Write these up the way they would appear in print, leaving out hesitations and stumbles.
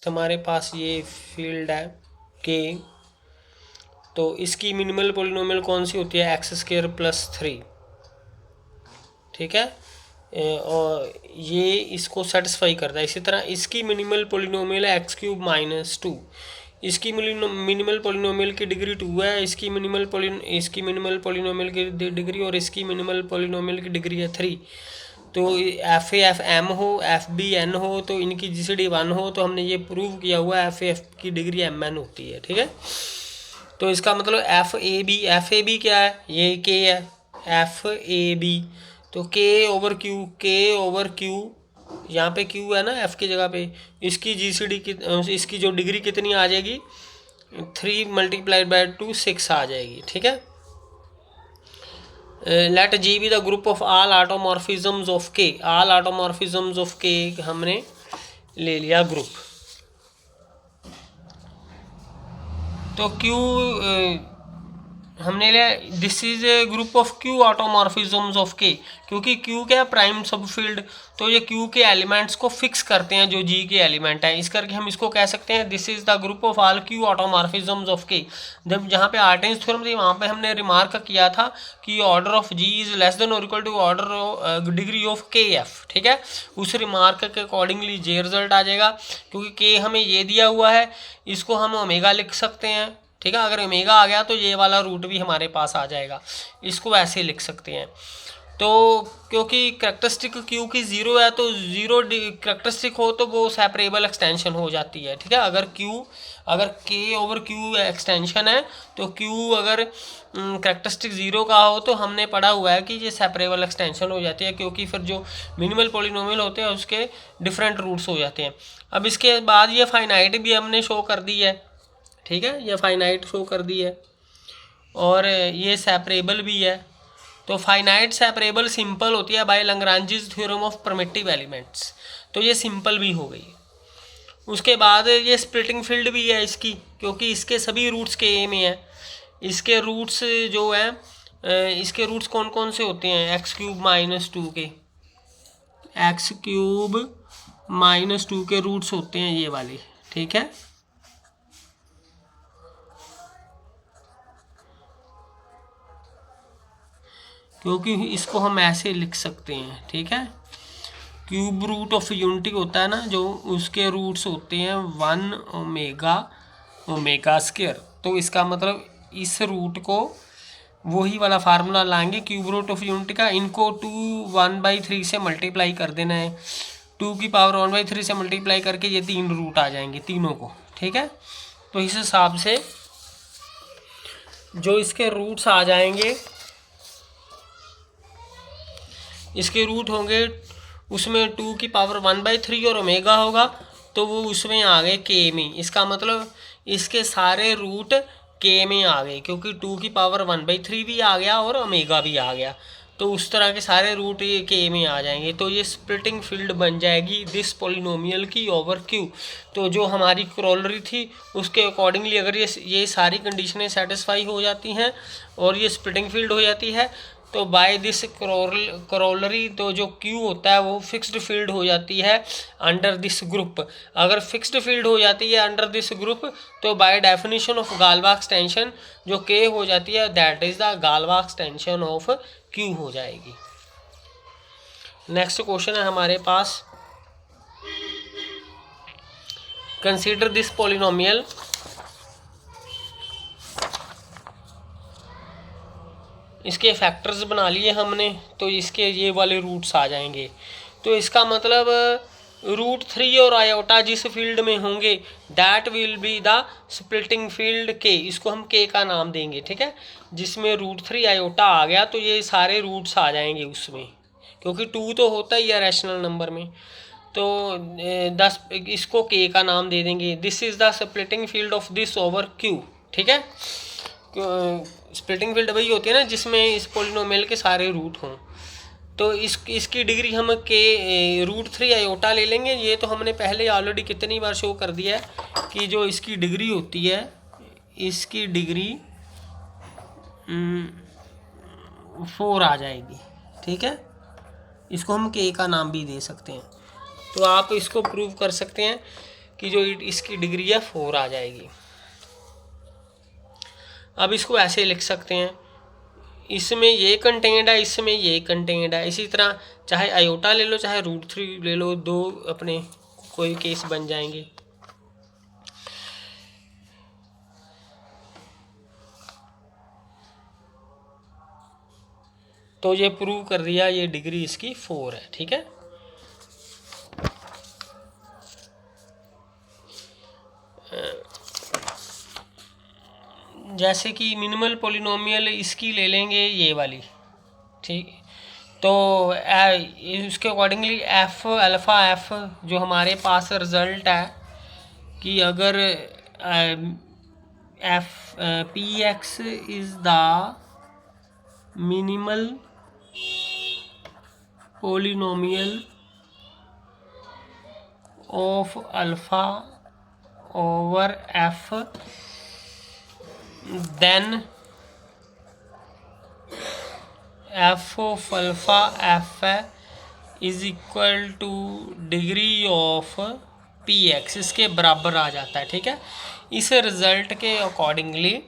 हमारे पास ये फील्ड है के, तो इसकी मिनिमल पॉलिनोमियल कौन सी होती है? एक्स स्क्वायर प्लस 3, ठीक है। और ये इसको सेटिस्फाई करता है। इसी तरह इसकी मिनिमल पॉलिनोमियल है एक्स क्यूब माइनस 2, इसकी मिनिमल पॉलिनोमियल की डिग्री 2 है, इसकी मिनिमल पॉलिनोमियल की डिग्री और इसकी मिनिमल पॉलिनोमियल की डिग्री है 3। तो एफ ए एफ एम हो, एफ बी एन हो, तो इनकी जीसीडी 1 हो, तो हमने ये प्रूव किया हुआ एफ ए एफ की डिग्री एम एन होती है, ठीक है। तो इसका मतलब एफ ए बी क्या है? ये के है, एफ ए बी, तो के ओवर क्यू, यहाँ पे क्यू है ना एफ की जगह पे, इसकी जीसीडी की इसकी जो डिग्री कितनी आ जाएगी? 3 मल्टीप्लाइड बाय 2 6 आ जाएगी, ठीक है। Let G be the group of all automorphisms of K, all automorphisms of K हमने ले लिया ग्रुप। तो क्यू हमने लिया, this is a group of Q automorphisms of K, क्योंकि क्यू क्या है? प्राइम सबफील्ड, तो ये क्यू के एलिमेंट्स को फिक्स करते हैं जो जी के एलिमेंट हैं, इस करके हम इसको कह सकते हैं this is the group of all Q automorphisms of K. जब जहाँ पे आर्टेन्स थ्योरम थी वहाँ पे हमने रिमार्क किया था कि order of G is less than और equal to order degree of K F, ठीक है। उस रिमार्क के अकॉर्डिंगली जे रिजल्ट आ जाएगा, क्योंकि के हमें ये दिया हुआ है, इसको हम ओमेगा लिख सकते हैं, ठीक है। अगर ओमेगा आ गया तो ये वाला रूट भी हमारे पास आ जाएगा, इसको ऐसे लिख सकते हैं। तो क्योंकि करेक्टरिस्टिक क्यू की 0 है, तो 0 करेक्टरिस्टिक हो तो वो सेपरेबल एक्सटेंशन हो जाती है, ठीक है। अगर के ओवर क्यू एक्सटेंशन है, तो क्यू अगर करेक्टरिस्टिक 0 का हो, तो हमने पढ़ा हुआ है कि ये सेपरेबल एक्सटेंशन हो जाती है, क्योंकि फिर जो मिनिमल पॉलिनोमियल होते हैं उसके डिफरेंट रूट्स हो जाते हैं। अब इसके बाद ये फाइनाइट भी हमने शो कर दी है, ठीक है, ये फाइनाइट शो कर दी है, और ये सेपरेबल भी है। तो फाइनाइट सेपरेबल सिंपल होती है by Lagrange's theorem of primitive elements, तो ये सिंपल भी हो गई। उसके बाद ये स्प्लिटिंग फील्ड भी है इसकी, क्योंकि इसके सभी रूट्स के ए में है। इसके रूट्स जो हैं, इसके रूट्स कौन कौन से होते हैं? एक्स क्यूब माइनस 2 के, एक्स क्यूब माइनस 2 के रूट्स होते हैं ये वाले, ठीक है। क्योंकि इसको हम ऐसे लिख सकते हैं, ठीक है। क्यूब रूट ऑफ यूनिटी होता है ना जो, उसके रूट्स होते हैं 1 ओमेगा स्क्वायर। तो इसका मतलब इस रूट को वही वाला फार्मूला लाएंगे क्यूब रूट ऑफ यूनिटी का, इनको 1/3 से मल्टीप्लाई कर देना है, 2 की पावर 1/3 से मल्टीप्लाई करके ये 3 रूट आ जाएंगे तीनों को, ठीक है। तो इस हिसाब से जो इसके रूट्स आ जाएंगे, इसके रूट होंगे उसमें 2 की पावर 1/3 और ओमेगा होगा, तो वो उसमें आ गए के में। इसका मतलब इसके सारे रूट के में आ गए, क्योंकि 2 की पावर 1/3 भी आ गया और ओमेगा भी आ गया, तो उस तरह के सारे रूट ये के में आ जाएंगे। तो ये स्प्लिटिंग फील्ड बन जाएगी दिस पॉलिनोमियल की ओवर क्यू। तो जो हमारी क्रोलरी थी उसके अकॉर्डिंगली अगर ये सारी कंडीशनें सेटिस्फाई हो जाती हैं और ये स्प्लिटिंग फील्ड हो जाती है, तो बाय दिस करोलरी तो जो क्यू होता है वो फिक्स्ड फील्ड हो जाती है अंडर दिस ग्रुप। अगर फिक्स्ड फील्ड हो जाती है अंडर दिस ग्रुप, तो by definition of Galois extension जो के हो जाती है that is the Galois extension of Q हो जाएगी। नेक्स्ट क्वेश्चन है हमारे पास, कंसीडर दिस पॉलिनोमियल, इसके फैक्टर्स बना लिए हमने, तो इसके ये वाले रूट्स आ जाएंगे। तो इसका मतलब √3 और आयोटा जिस फील्ड में होंगे that will be the splitting field के, इसको हम के का नाम देंगे, ठीक है। जिसमें √3 आयोटा आ गया तो ये सारे रूट्स आ जाएंगे उसमें, क्योंकि 2 तो होता ही है रैशनल नंबर में, तो 10 इसको के का नाम दे देंगे। This is the splitting field of this over Q, ठीक है। स्प्लिटिंग फील्ड वही होती है ना जिसमें इस पॉलिनोमियल के सारे रूट हों। तो इसकी डिग्री हम के √3 आयोटा ले लेंगे। ये तो हमने पहले ऑलरेडी कितनी बार शो कर दिया है कि जो इसकी डिग्री होती है, इसकी डिग्री 4 आ जाएगी, ठीक है। इसको हम के का नाम भी दे सकते हैं। तो आप इसको प्रूव कर सकते हैं कि जो इसकी डिग्री है 4 आ जाएगी। अब इसको ऐसे लिख सकते हैं, इसमें ये कंटेंट है, इसमें ये कंटेंट है। इसी तरह चाहे आयोटा ले लो चाहे √3 ले लो, दो अपने कोई केस बन जाएंगे। तो ये प्रूव कर दिया, ये डिग्री इसकी 4 है। ठीक है, जैसे कि मिनिमल पॉलिनोमियल इसकी ले लेंगे ये वाली। ठीक, तो उसके अकॉर्डिंगली एफ अल्फ़ा एफ जो हमारे पास रिज़ल्ट है कि अगर F P X is the minimal polynomial of alpha over F, then F of alpha F is equal to degree of P X, इसके बराबर आ जाता है। ठीक है, इस रिज़ल्ट के अकॉर्डिंगली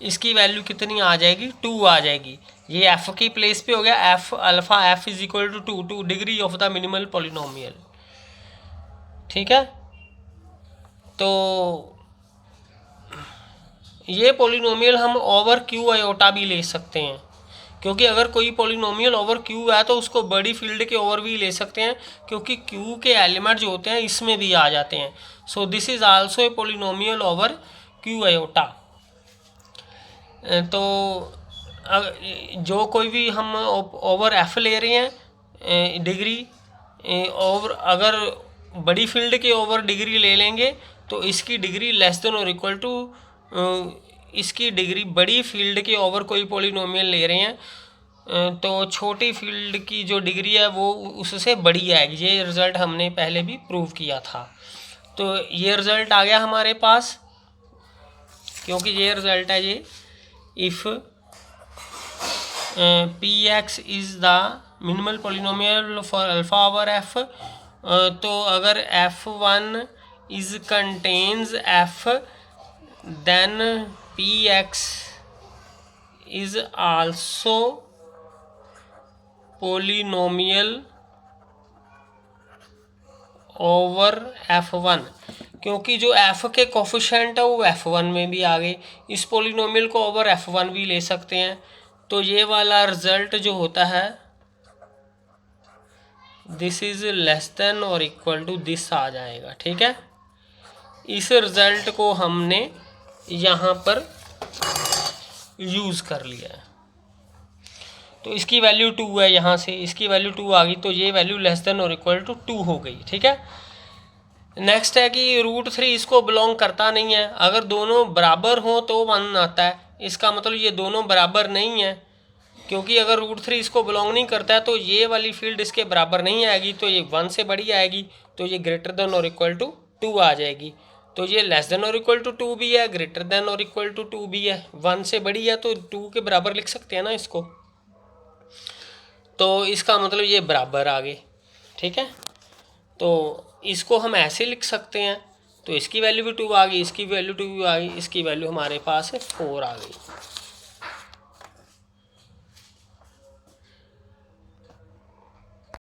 इसकी वैल्यू कितनी आ जाएगी, 2 आ जाएगी। ये एफ की प्लेस पे हो गया, F alpha F is equal to 2 degree of the minimal polynomial. ठीक है, तो ये पॉलिनोमियल हम ओवर क्यू आयोटा भी ले सकते हैं, क्योंकि अगर कोई पॉलिनोमियल ओवर क्यू है तो उसको बड़ी फील्ड के ओवर भी ले सकते हैं, क्योंकि क्यू के एलिमेंट जो होते हैं इसमें भी आ जाते हैं। So this is also a polynomial over Q iota. तो जो कोई भी हम ओवर एफ ले रहे हैं डिग्री, ओवर अगर बड़ी फील्ड के ओवर डिग्री ले लेंगे तो इसकी डिग्री लेस देन और इक्वल टू इसकी डिग्री बड़ी फील्ड के ओवर कोई पॉलिनोमियल ले रहे हैं तो छोटी फील्ड की जो डिग्री है वो उससे बड़ी आएगी। ये रिज़ल्ट हमने पहले भी प्रूव किया था। तो ये रिज़ल्ट आ गया हमारे पास, क्योंकि ये रिज़ल्ट है ये, if P X is the minimal polynomial for alpha over F, तो अगर f1 is contains f, then px is also polynomial over f1, क्योंकि जो f के कोफिशिएंट है वो f1 में भी आ गए, इस पोलिनोमियल को ओवर f1 भी ले सकते हैं। तो ये वाला रिजल्ट जो होता है दिस इज लेस देन और इक्वल टू दिस आ जाएगा। ठीक है, इस रिजल्ट को हमने यहाँ पर यूज़ कर लिया है। तो इसकी वैल्यू 2 है, यहाँ से इसकी वैल्यू 2 आ गई, तो ये वैल्यू लेस देन और इक्वल टू 2 हो गई। ठीक है, नेक्स्ट है कि √3 इसको बिलोंग करता नहीं है। अगर दोनों बराबर हों तो 1 आता है, इसका मतलब ये दोनों बराबर नहीं है, क्योंकि अगर √3 इसको बिलोंग नहीं करता है तो ये वाली फील्ड इसके बराबर नहीं आएगी, तो ये 1 से बड़ी आएगी, तो ये ग्रेटर देन और इक्वल टू 2 आ जाएगी। तो ये लेस देन और इक्वल टू 2 भी है, ग्रेटर देन और इक्वल टू 2 भी है, 1 से बड़ी है तो 2 के बराबर लिख सकते हैं ना इसको। तो इसका मतलब ये बराबर आ गए। ठीक है, तो इसको हम ऐसे लिख सकते हैं, तो इसकी वैल्यू भी 2 आ गई, इसकी वैल्यू 2 आ गई, इसकी वैल्यू हमारे पास 4 आ गई।